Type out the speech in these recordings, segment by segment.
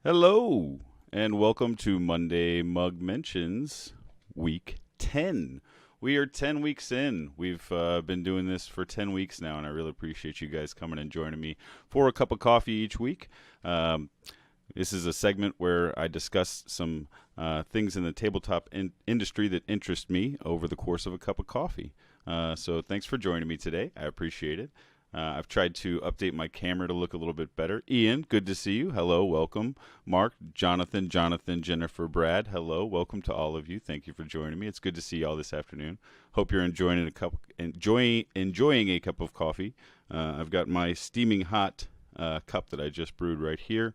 Hello, and welcome to Monday Mug Mentions Week 10. We are 10 weeks in. We've been doing this for 10 weeks now, and I really appreciate you guys coming and joining me for a cup of coffee each week. This is a segment where I discuss some things in the tabletop industry that interest me over the course of a cup of coffee. So thanks for joining me today. I appreciate it. I've tried to update my camera to look a little bit better. Ian, good to see you. Hello, welcome. Mark, Jonathan, Jennifer, Brad. Hello, welcome to all of you. Thank you for joining me. It's good to see y'all this afternoon. Hope you're enjoying a cup of coffee. I've got my steaming hot cup that I just brewed right here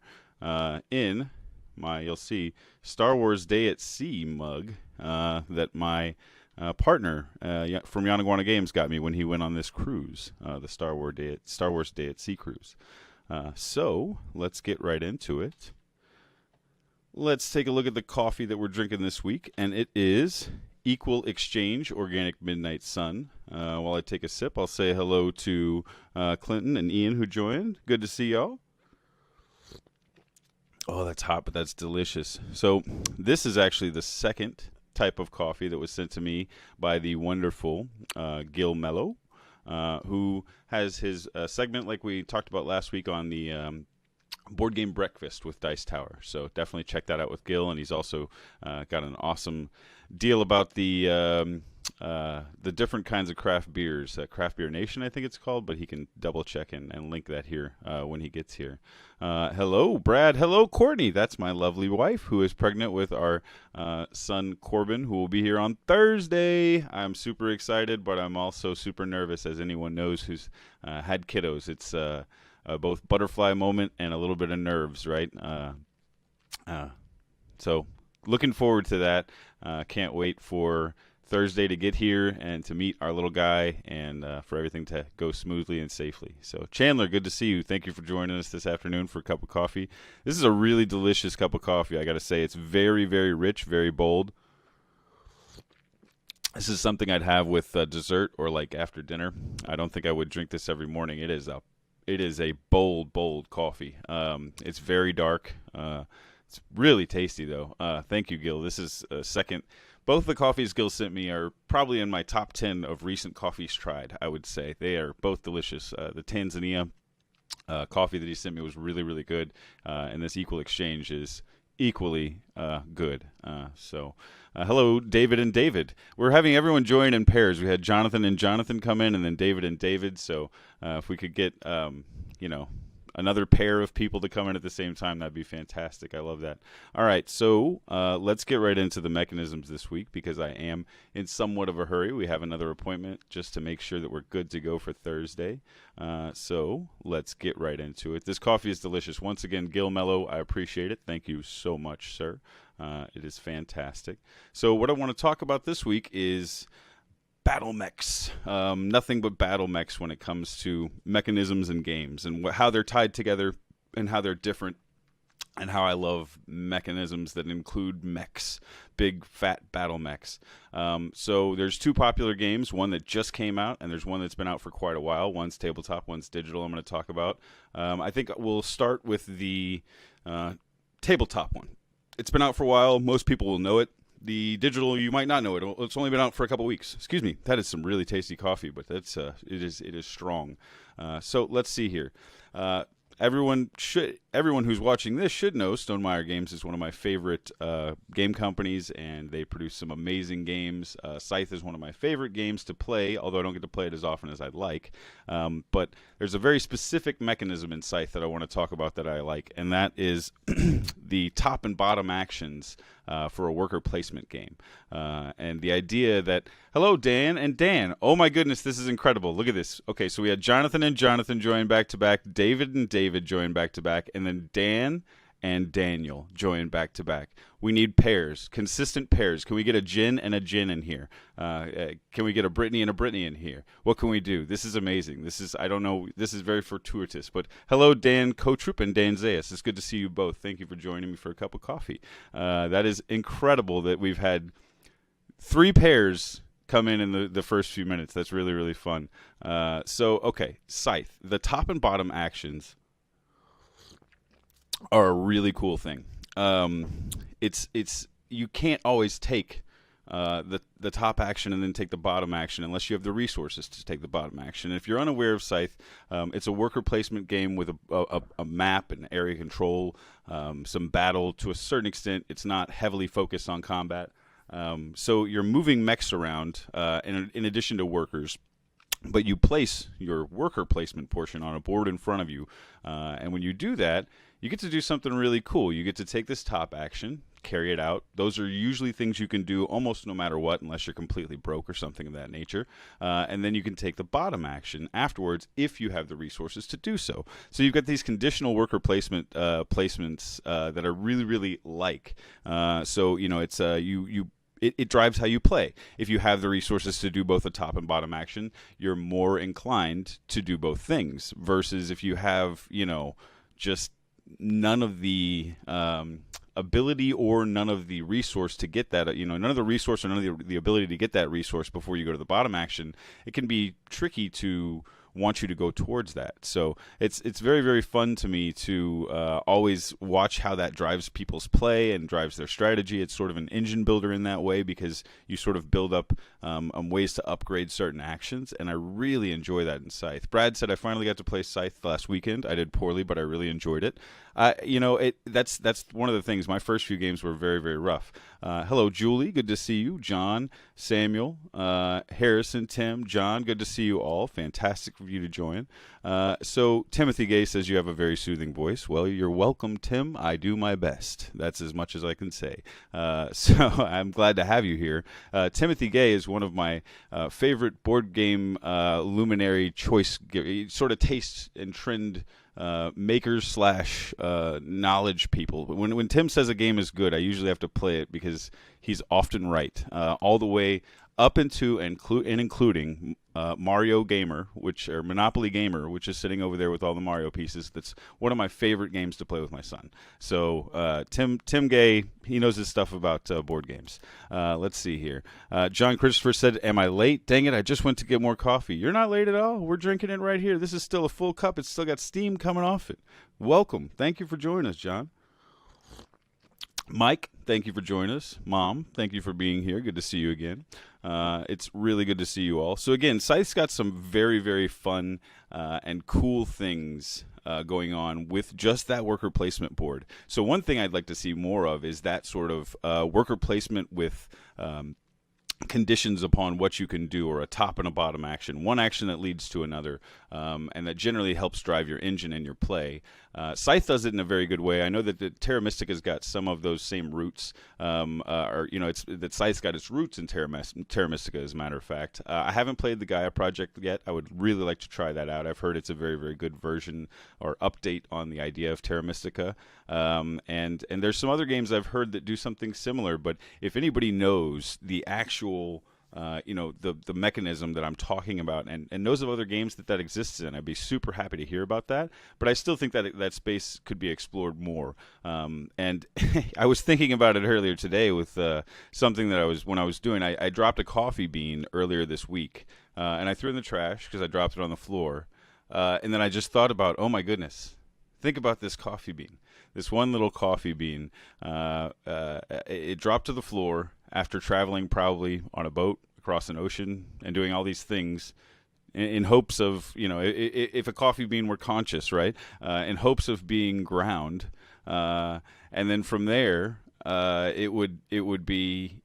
in my, you'll see, Star Wars Day at Sea mug that my partner from Yanaguana Games got me when he went on this cruise, the Star Wars Day at Sea cruise. So let's get right into it. Let's take a look at the coffee that we're drinking this week, and it is Equal Exchange Organic Midnight Sun. While I take a sip, I'll say hello to Clinton and Ian who joined. Good to see y'all. Oh, that's hot, but that's delicious. So this is actually the second type of coffee that was sent to me by the wonderful Gil Mello, who has his segment like we talked about last week on the Board Game Breakfast with Dice Tower. So definitely check that out with Gil, and he's also got an awesome deal about the different kinds of craft beers. Craft Beer Nation, I think it's called, but he can double check and link that here when he gets here. Hello, Brad. Hello, Courtney. That's my lovely wife who is pregnant with our son, Corbin, who will be here on Thursday. I'm super excited, but I'm also super nervous, as anyone knows who's had kiddos. It's both butterfly moment and a little bit of nerves, right? So looking forward to that. Can't wait for Thursday to get here and to meet our little guy and for everything to go smoothly and safely. So Chandler, good to see you. Thank you for joining us this afternoon for a cup of coffee. This is a really delicious cup of coffee, I got to say. It's very, very rich, very bold. This is something I'd have with dessert or like after dinner. I don't think I would drink this every morning. It is a bold, bold coffee. It's very dark. It's really tasty, though. Thank you, Gil. This is a second. Both the coffees Gil sent me are probably in my top 10 of recent coffees tried, I would say. They are both delicious. The Tanzania coffee that he sent me was really, really good. And this Equal Exchange is equally good. Hello, David and David. We're having everyone join in pairs. We had Jonathan and Jonathan come in, and then David and David. So if we could get, another pair of people to come in at the same time, that'd be fantastic. I love that. All right, so let's get right into the mechanisms this week because I am in somewhat of a hurry. We have another appointment just to make sure that we're good to go for Thursday. So let's get right into it. This coffee is delicious. Once again, Gil Mello, I appreciate it. Thank you so much, sir. It is fantastic. So what I want to talk about this week is battle mechs. Nothing but battle mechs when it comes to mechanisms and games and how they're tied together and how they're different and how I love mechanisms that include mechs, big fat battle mechs. So there's two popular games, one that just came out and there's one that's been out for quite a while. One's tabletop, one's digital I'm going to talk about. I think we'll start with the tabletop one. It's been out for a while. Most people will know it. The digital, you might not know it. It's only been out for a couple weeks. Excuse me. That is some really tasty coffee, but it is strong. So let's see here. Everyone who's watching this should know Stonemaier Games is one of my favorite game companies, and they produce some amazing games. Scythe is one of my favorite games to play, although I don't get to play it as often as I'd like. But there's a very specific mechanism in Scythe that I want to talk about that I like, and that is the top and bottom actions for a worker placement game. And the idea that, hello, Dan and Dan. Oh, my goodness, this is incredible. Look at this. Okay, so we had Jonathan and Jonathan join back-to-back, David and David join back-to-back, and then Dan and Daniel join back-to-back. We need pairs, consistent pairs. Can we get a Jin and a Jin in here? Can we get a Brittany and a Brittany in here? What can we do? This is amazing. I don't know, this is very fortuitous. But hello, Dan Kotrup and Dan Zayas. It's good to see you both. Thank you for joining me for a cup of coffee. That is incredible that we've had 3 pairs come in the first few minutes. That's really, really fun. Okay, Scythe. The top and bottom actions are a really cool thing. It's you can't always take the top action and then take the bottom action unless you have the resources to take the bottom action. And if you're unaware of Scythe, it's a worker placement game with a map and area control, some battle to a certain extent. It's not heavily focused on combat. So you're moving mechs around in addition to workers. But you place your worker placement portion on a board in front of you. And when you do that, you get to do something really cool. You get to take this top action, carry it out. Those are usually things you can do almost no matter what, unless you're completely broke or something of that nature. And then you can take the bottom action afterwards if you have the resources to do so. So you've got these conditional worker placements that are really, really like. So, it's it drives how you play. If you have the resources to do both the top and bottom action, you're more inclined to do both things. Versus if you have, just none of the ability or none of the resource to get that, none of the resource or none of the ability to get that resource before you go to the bottom action, it can be tricky to want you to go towards that. So it's very, very fun to me to always watch how that drives people's play and drives their strategy. It's sort of an engine builder in that way because you sort of build up ways to upgrade certain actions, and I really enjoy that in Scythe. Brad said I finally got to play Scythe last weekend. I did poorly, but I really enjoyed it. That's one of the things. My first few games were very, very rough. Hello, Julie. Good to see you. John, Samuel, Harrison, Tim, John. Good to see you all. Fantastic for you to join. So Timothy Gay says you have a very soothing voice. Well, you're welcome, Tim. I do my best. That's as much as I can say. So I'm glad to have you here. Timothy Gay is one of my favorite board game luminary choice, sort of taste and trend makers / knowledge people. When Tim says a game is good, I usually have to play it because he's often right, all the way up into and including Mario Gamer, or Monopoly Gamer, which is sitting over there with all the Mario pieces. That's one of my favorite games to play with my son. So Tim Gay, he knows his stuff about board games. Let's see here. John Christopher said, "Am I late? Dang it! I just went to get more coffee." You're not late at all. We're drinking it right here. This is still a full cup. It's still got steam coming off it. Welcome. Thank you for joining us, John. Mike, thank you for joining us. Mom, thank you for being here. Good to see you again. It's really good to see you all. So again, Scythe's got some very, very fun and cool things going on with just that worker placement board. So one thing I'd like to see more of is that sort of worker placement with conditions upon what you can do, or a top and a bottom action, one action that leads to another, and that generally helps drive your engine and your play. Scythe does it in a very good way. I know that the Terra Mystica's got some of those same roots, it's that Scythe's got its roots in Terra Mystica, as a matter of fact. I haven't played the Gaia project yet. I would really like to try that out. I've heard it's a very, very good version or update on the idea of Terra Mystica. And there's some other games I've heard that do something similar, but if anybody knows the actual the mechanism that I'm talking about and knows of other games that exists in, I'd be super happy to hear about that. But I still think that space could be explored more. And I was thinking about it earlier today with something that when I was doing, I dropped a coffee bean earlier this week, and I threw it in the trash because I dropped it on the floor. And then I just thought about, oh my goodness, think about this coffee bean. This one little coffee bean, it dropped to the floor after traveling probably on a boat across an ocean and doing all these things in hopes of, if a coffee bean were conscious, right, in hopes of being ground. And then from there, it would be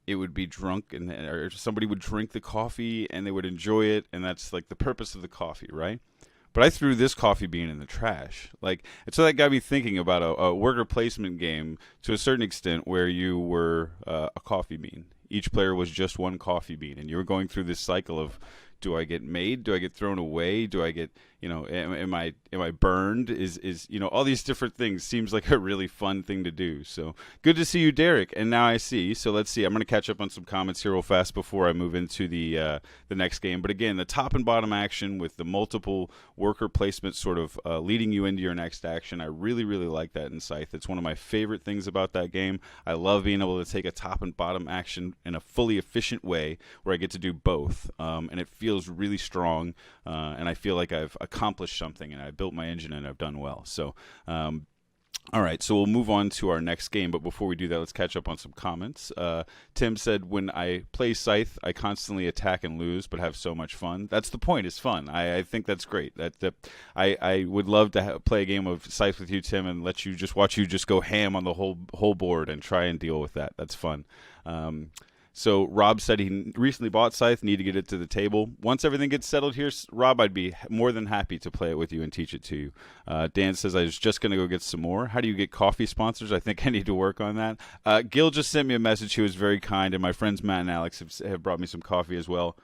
drunk, or somebody would drink the coffee and they would enjoy it. And that's like the purpose of the coffee, right? But I threw this coffee bean in the trash. And so that got me thinking about a worker placement game to a certain extent where you were a coffee bean. Each player was just one coffee bean, and you were going through this cycle of, do I get made? Do I get thrown away? Do I get, am I burned? Is all these different things seems like a really fun thing to do. So good to see you, Derek. And now I see. So let's see. I'm going to catch up on some comments here real fast before I move into the next game. But again, the top and bottom action with the multiple worker placement sort of leading you into your next action. I really, really like that in Scythe. It's one of my favorite things about that game. I love being able to take a top and bottom action in a fully efficient way where I get to do both. And it feels really strong. And I feel like I've accomplished something, and I built my engine and I've done well. So All right, so we'll move on to our next game, but before we do that, let's catch up on some comments. Tim said, "When I play Scythe, I constantly attack and lose, but have so much fun." That's the point; it's fun. I think that's great. I would love to play a game of Scythe with you, Tim, and let you just watch you just go ham on the whole board and try and deal with that. That's fun. So Rob said he recently bought Scythe, need to get it to the table. Once everything gets settled here, Rob, I'd be more than happy to play it with you and teach it to you. Dan says, I was just going to go get some more. How do you get coffee sponsors? I think I need to work on that. Gil just sent me a message. He was very kind, and my friends Matt and Alex have brought me some coffee as well.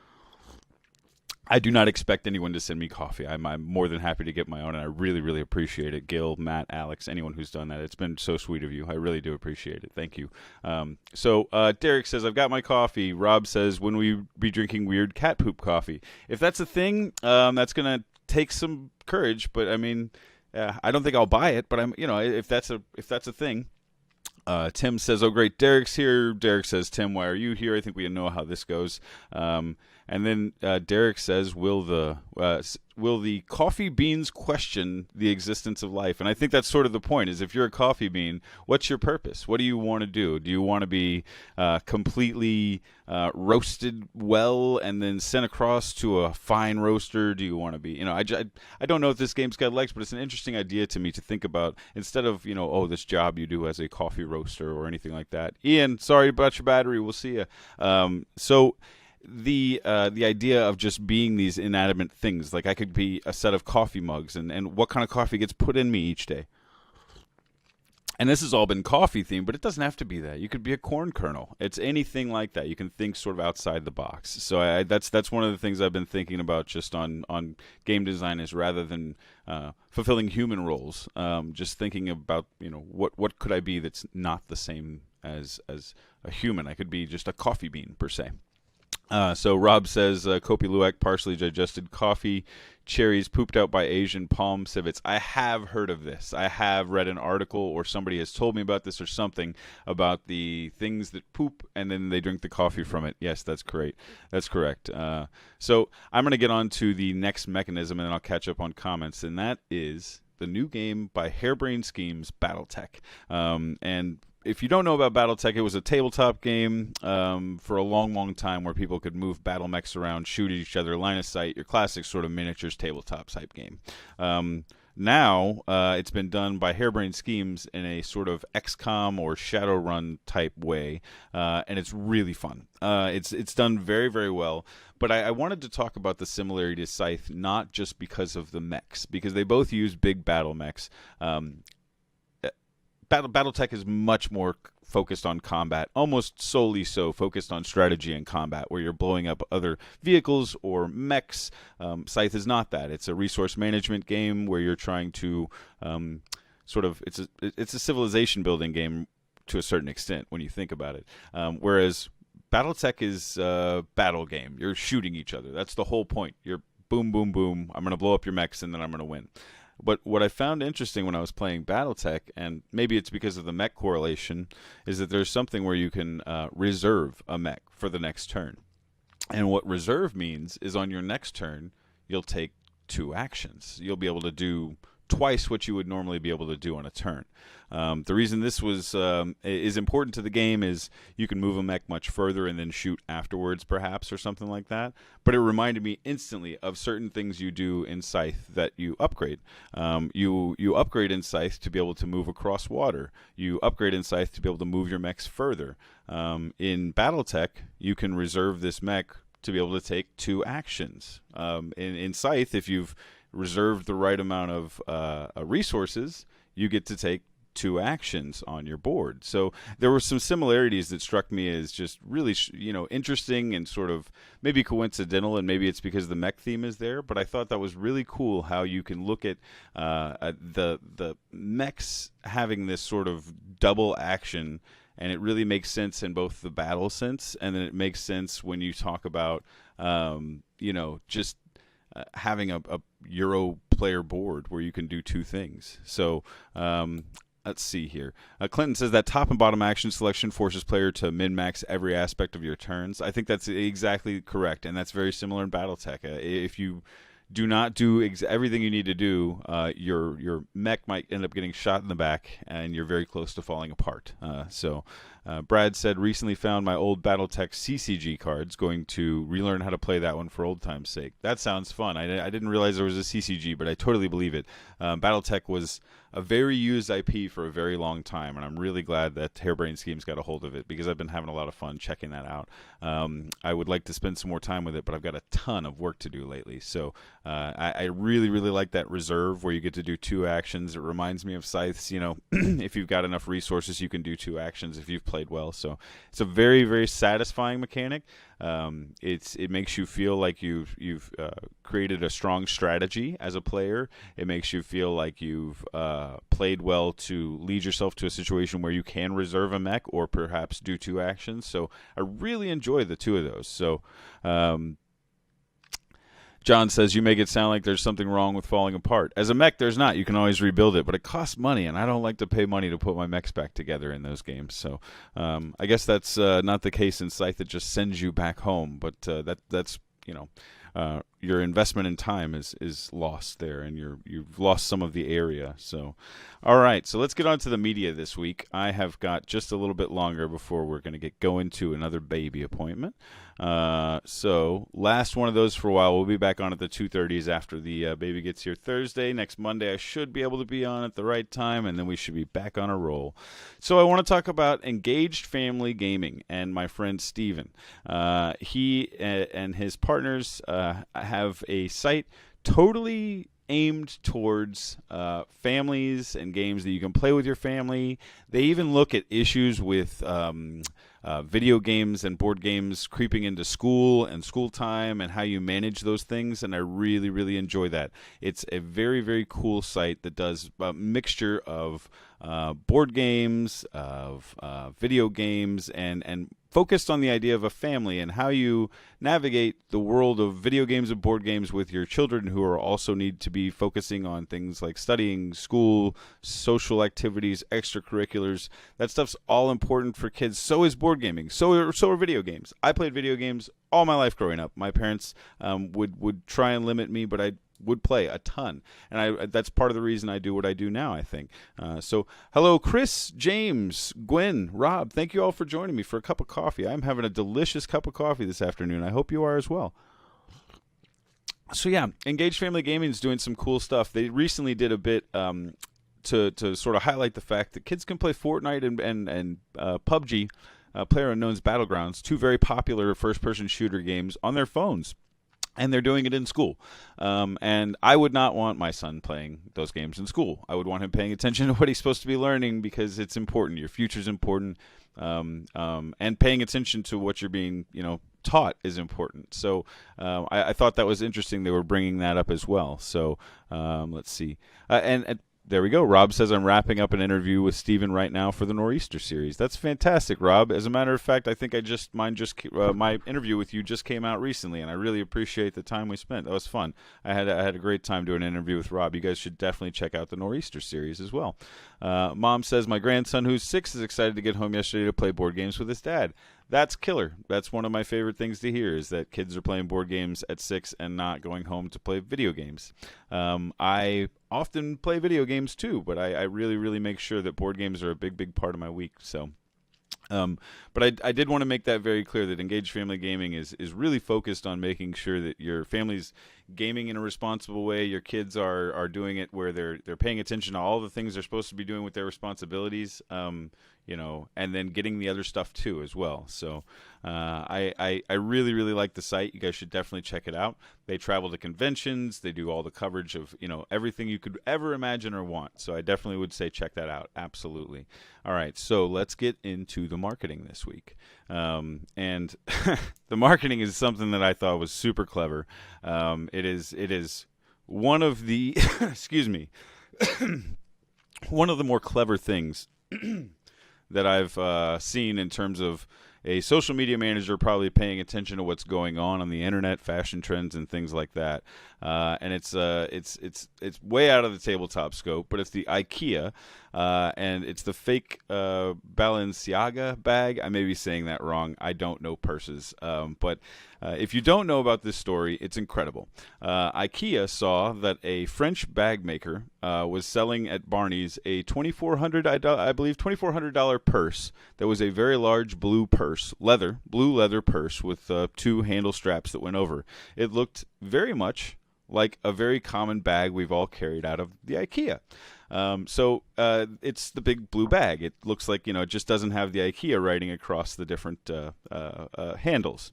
I do not expect anyone to send me coffee. I'm more than happy to get my own, and I really, really appreciate it. Gil, Matt, Alex, anyone who's done that. It's been so sweet of you. I really do appreciate it. Thank you. So Derek says, I've got my coffee. Rob says, when will we be drinking weird cat poop coffee? If that's a thing, that's going to take some courage, but I mean, I don't think I'll buy it, but if that's a thing. Tim says, oh, great, Derek's here. Derek says, Tim, why are you here? I think we know how this goes. And then Derek says, will the coffee beans question the existence of life? And I think that's sort of the point, is if you're a coffee bean, what's your purpose? What do you want to do? Do you want to be completely roasted well and then sent across to a fine roaster? Do you want to be, I don't know if this game's got legs, but it's an interesting idea to me to think about, instead of, this job you do as a coffee roaster or anything like that. Ian, sorry about your battery. We'll see you. So the idea of just being these inanimate things, like I could be a set of coffee mugs, and what kind of coffee gets put in me each day. And this has all been coffee themed, but it doesn't have to be that. You could be a corn kernel. It's anything like that. You can think sort of outside the box. So that's one of the things I've been thinking about just on game design, is rather than fulfilling human roles, just thinking about what could I be that's not the same as a human. I could be just a coffee bean per se. So Rob says, Kopi Luwak, partially digested coffee, cherries pooped out by Asian palm civets. I have heard of this. I have read an article, or somebody has told me about this, or something about the things that poop and then they drink the coffee from it. Yes, that's great. That's correct. So I'm going to get on to the next mechanism, and then I'll catch up on comments, and that is the new game by Harebrained Schemes, Battletech. And if you don't know about Battletech, it was a tabletop game for a long, long time, where people could move battle mechs around, shoot at each other, line of sight, your classic sort of miniatures tabletop type game. Now it's been done by Harebrained Schemes in a sort of XCOM or Shadowrun type way, and it's really fun. It's done very, very well. But I wanted to talk about the similarity to Scythe, not just because of the mechs, because they both use big battle mechs. Battletech is much more focused on combat, almost solely so focused on strategy and combat, where you're blowing up other vehicles or mechs. Scythe is not that. It's a resource management game where you're trying to it's a civilization building game to a certain extent when you think about it. Whereas Battletech is a battle game. You're shooting each other. That's the whole point. You're boom, boom, boom. I'm going to blow up your mechs and then I'm going to win. But what I found interesting when I was playing Battletech, and maybe it's because of the mech correlation, is that there's something where you can reserve a mech for the next turn. And what reserve means is on your next turn, you'll take 2 actions. You'll be able to do twice what you would normally be able to do on a turn. The reason this is important to the game is you can move a mech much further and then shoot afterwards, perhaps, or something like that. But it reminded me instantly of certain things you do in Scythe that you upgrade. You upgrade in Scythe to be able to move across water. You upgrade in Scythe to be able to move your mechs further. In Battletech, you can reserve this mech to be able to take 2 actions. In Scythe, if you've reserved the right amount of resources, you get to take 2 actions on your board. So there were some similarities that struck me as just really interesting and sort of maybe coincidental, and maybe it's because the mech theme is there, but I thought that was really cool how you can look at the mechs having this sort of double action, and it really makes sense in both the battle sense, and then it makes sense when you talk about just having a Euro player board where you can do 2 things. So let's see here. Clinton says that top and bottom action selection forces player to min-max every aspect of your turns. I think that's exactly correct, and that's very similar in Battletech. If you do not do everything you need to do. Your mech might end up getting shot in the back, and you're very close to falling apart. Brad said, recently found my old BattleTech CCG cards. Going to relearn how to play that one for old time's sake. That sounds fun. I didn't realize there was a CCG, but I totally believe it. BattleTech was a very used IP for a very long time, and I'm really glad that Harebrained Schemes got a hold of it because I've been having a lot of fun checking that out. I would like to spend some more time with it, but I've got a ton of work to do lately. So I really, really like that reserve where you get to do 2 actions. It reminds me of Scythes. If you've got enough resources, you can do 2 actions if you've played well. So it's a very, very satisfying mechanic. It makes you feel like you've created a strong strategy as a player. It makes you feel like you've played well to lead yourself to a situation where you can reserve a mech or perhaps do 2 actions. So I really enjoy the 2 of those. So John says, you make it sound like there's something wrong with falling apart. As a mech, there's not. You can always rebuild it, but it costs money, and I don't like to pay money to put my mechs back together in those games. So I guess that's not the case in Scythe. It just sends you back home, but that's your investment in time is lost there, and you've lost some of the area. So, all right, so let's get on to the media this week. I have got just a little bit longer before we're going to get going to another baby appointment. So last one of those for a while. We'll be back on at the 2:30s after the baby gets here Thursday. Next Monday I should be able to be on at the right time, and then we should be back on a roll. So I want to talk about Engaged Family Gaming and my friend Steven. He and his partners have a site totally aimed towards families and games that you can play with your family. They even look at issues with video games and board games creeping into school and school time and how you manage those things, and I really, really enjoy that. It's a very, very cool site that does a mixture of board games, of video games, and focused on the idea of a family and how you navigate the world of video games and board games with your children who are also need to be focusing on things like studying, school, social activities, extracurriculars. That stuff's all important for kids. So is board gaming. So are video games. I played video games all my life growing up. My parents would try and limit me, but I would play a ton, and that's part of the reason I do what I do now, I think. So hello, Chris, James, Gwen, Rob, thank you all for joining me for a cup of coffee. I'm having a delicious cup of coffee this afternoon. I hope you are as well. So yeah, Engaged Family Gaming is doing some cool stuff. They recently did a bit to sort of highlight the fact that kids can play Fortnite and PUBG, PlayerUnknown's Battlegrounds, 2 very popular first-person shooter games, on their phones. And they're doing it in school. And I would not want my son playing those games in school. I would want him paying attention to what he's supposed to be learning because it's important. Your future's important. And paying attention to what you're being, taught is important. So I thought that was interesting. They were bringing that up as well. So let's see. And there we go. Rob says, I'm wrapping up an interview with Steven right now for the Nor'easter series. That's fantastic, Rob. As a matter of fact, I think my interview with you just came out recently, and I really appreciate the time we spent. That was fun. I had a great time doing an interview with Rob. You guys should definitely check out the Nor'easter series as well. Mom says, my grandson, who's 6, is excited to get home yesterday to play board games with his dad. That's killer. That's one of my favorite things to hear, is that kids are playing board games at 6 and not going home to play video games. I often play video games too, but I really, really make sure that board games are a big, big part of my week. So, but I did want to make that very clear that Engaged Family Gaming is really focused on making sure that your family's gaming in a responsible way. Your kids are doing it where they're paying attention to all the things they're supposed to be doing with their responsibilities. And then getting the other stuff too as well. So I really, really like the site. You guys should definitely check it out. They travel to conventions. They do all the coverage of, everything you could ever imagine or want. So I definitely would say check that out. Absolutely. All right, so let's get into the marketing this week. And the marketing is something that I thought was super clever. It is one of the, excuse me, one of the more clever things that I've seen in terms of a social media manager probably paying attention to what's going on the internet, fashion trends, and things like that. And it's way out of the tabletop scope, but it's the IKEA, and it's the fake Balenciaga bag. I may be saying that wrong. I don't know purses, but if you don't know about this story, it's incredible. IKEA saw that a French bag maker was selling at Barney's a $2,400 purse that was a very large blue leather purse with two handle straps that went over. It looked very much like a very common bag we've all carried out of the IKEA. So it's the big blue bag. It looks like, it just doesn't have the IKEA writing across the different handles.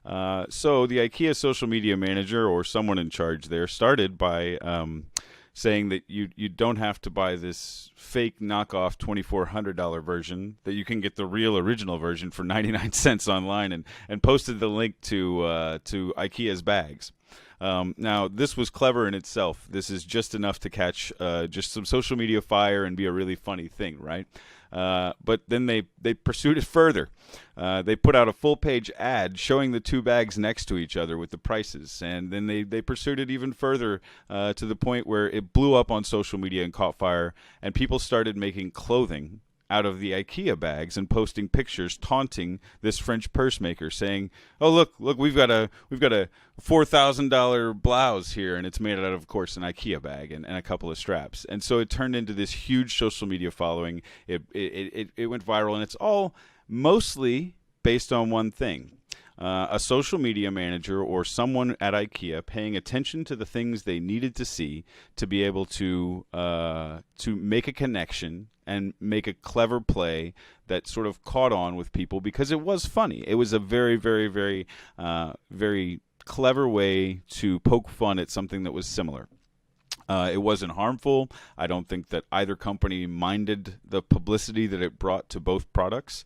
So the IKEA social media manager or someone in charge there started by saying that you don't have to buy this fake knockoff $2,400 version, that you can get the real original version for 99 cents online, and posted the link to IKEA's bags. Now, this was clever in itself. This is just enough to catch just some social media fire and be a really funny thing, right? But then they pursued it further. They put out a full-page ad showing the two bags next to each other with the prices, and then they pursued it even further to the point where it blew up on social media and caught fire, and people started making clothing out of the IKEA bags and posting pictures taunting this French purse maker, saying, "Oh, look, we've got a $4,000 blouse here, and it's made out of course, an IKEA bag and a couple of straps." And so it turned into this huge social media following. It went viral, and it's all mostly based on one thing. A social media manager or someone at IKEA paying attention to the things they needed to see to be able to make a connection and make a clever play that sort of caught on with people because it was funny. It was a very, very, very, very clever way to poke fun at something that was similar. It wasn't harmful. I don't think that either company minded the publicity that it brought to both products.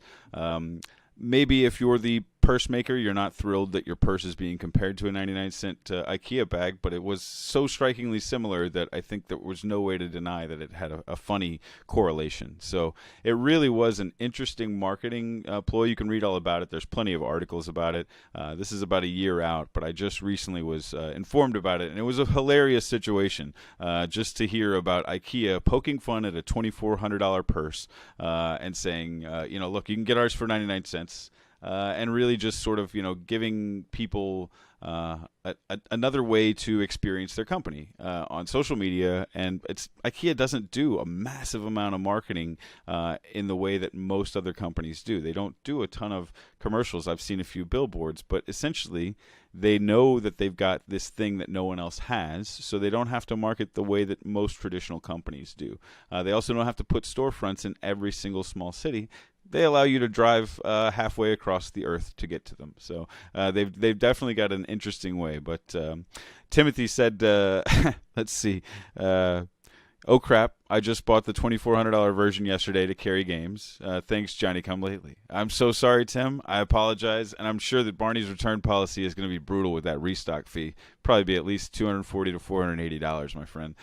Maybe if you're the purse maker, you're not thrilled that your purse is being compared to a 99-cent IKEA bag, but it was so strikingly similar that I think there was no way to deny that it had a funny correlation. So it really was an interesting marketing ploy. You can read all about it. There's plenty of articles about it. This is about a year out, but I just recently was informed about it, and it was a hilarious situation just to hear about IKEA poking fun at a $2,400 purse and saying, look, you can get ours for 99 cents. And really just sort of, giving people another way to experience their company on social media. And IKEA doesn't do a massive amount of marketing in the way that most other companies do. They don't do a ton of commercials. I've seen a few billboards, but essentially they know that they've got this thing that no one else has, so they don't have to market the way that most traditional companies do. They also don't have to put storefronts in every single small city. They allow you to drive halfway across the earth to get to them. So they've definitely got an interesting way. But Timothy said, let's see, oh crap, I just bought the $2,400 version yesterday to carry games. Thanks, Johnny Come Lately. I'm so sorry, Tim. I apologize, and I'm sure that Barney's return policy is going to be brutal with that restock fee. Probably be at least $240 to $480, my friend.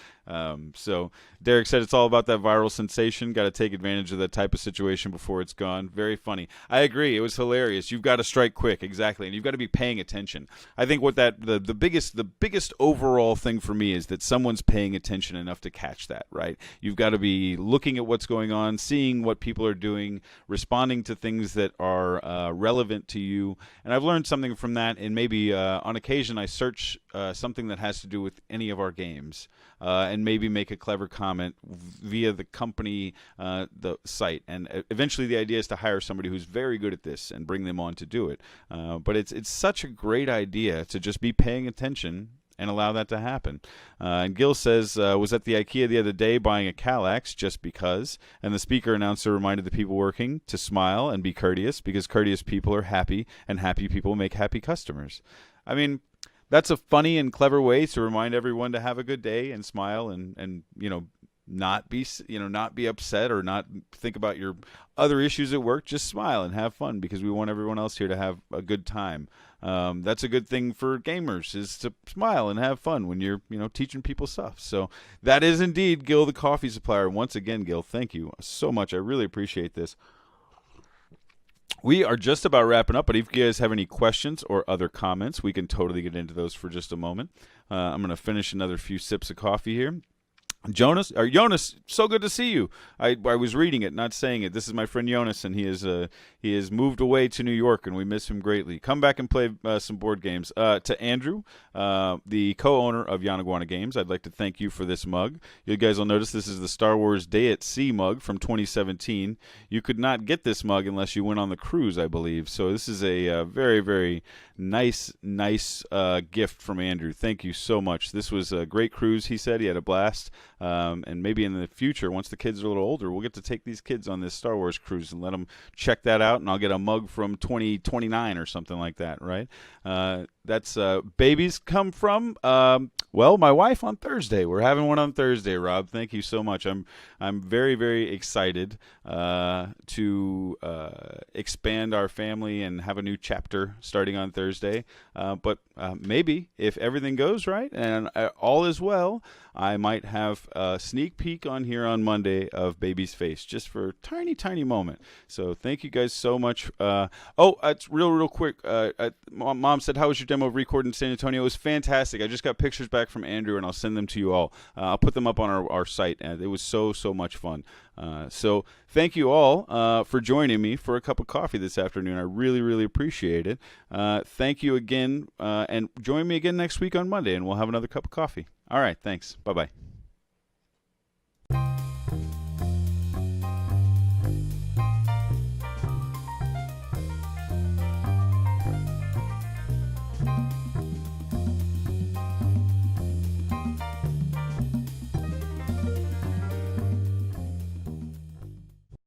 So Derek said it's all about that viral sensation. Got to take advantage of that type of situation before it's gone. Very funny. I agree. It was hilarious. You've got to strike quick, exactly, and you've got to be paying attention. I think what the biggest overall thing for me is that someone's paying attention enough to catch that, right? You've got to be looking at what's going on, seeing what people are doing, responding to things that are relevant to you. And I've learned something from that, and maybe on occasion I search something that has to do with any of our games and maybe make a clever comment via the company, the site. And eventually the idea is to hire somebody who's very good at this and bring them on to do it. But it's such a great idea to just be paying attention and allow that to happen. And Gil says, was at the IKEA the other day buying a Kallax just because, and the speaker announcer reminded the people working to smile and be courteous because courteous people are happy, and happy people make happy customers. I mean, that's a funny and clever way to remind everyone to have a good day and smile and not be upset or not think about your other issues at work. Just smile and have fun because we want everyone else here to have a good time. That's a good thing for gamers, is to smile and have fun when you're teaching people stuff. So that is indeed Gil, the coffee supplier. Once again, Gil, thank you so much. I really appreciate this. We are just about wrapping up, but if you guys have any questions or other comments, we can totally get into those for just a moment. I'm going to finish another few sips of coffee here. Jonas, so good to see you. I was reading it, not saying it. This is my friend Jonas, and he has moved away to New York, and we miss him greatly. Come back and play some board games. To Andrew, the co-owner of Yanaguana Games, I'd like to thank you for this mug. You guys will notice this is the Star Wars Day at Sea mug from 2017. You could not get this mug unless you went on the cruise, I believe. So this is a very, very nice gift from Andrew. Thank you so much. This was a great cruise, he said. He had a blast. And maybe in the future, once the kids are a little older, we'll get to take these kids on this Star Wars cruise and let them check that out, and I'll get a mug from 2029 or something like that, right? That's babies come from, well, my wife on Thursday. We're having one on Thursday, Rob. Thank you so much. I'm very, very excited to expand our family and have a new chapter starting on Thursday. But maybe if everything goes right and all is well, I might have a sneak peek on here on Monday of baby's face, just for a tiny, tiny moment. So thank you guys so much. It's real quick. Mom said, how was your demo of Record in San Antonio? It was fantastic. I just got pictures back from Andrew, and I'll send them to you all. I'll put them up on our site, and it was so much fun. So thank you all for joining me for a cup of coffee this afternoon. I really, really appreciate it. Thank you again, and join me again next week on Monday, and we'll have another cup of coffee. All right, thanks. Bye-bye.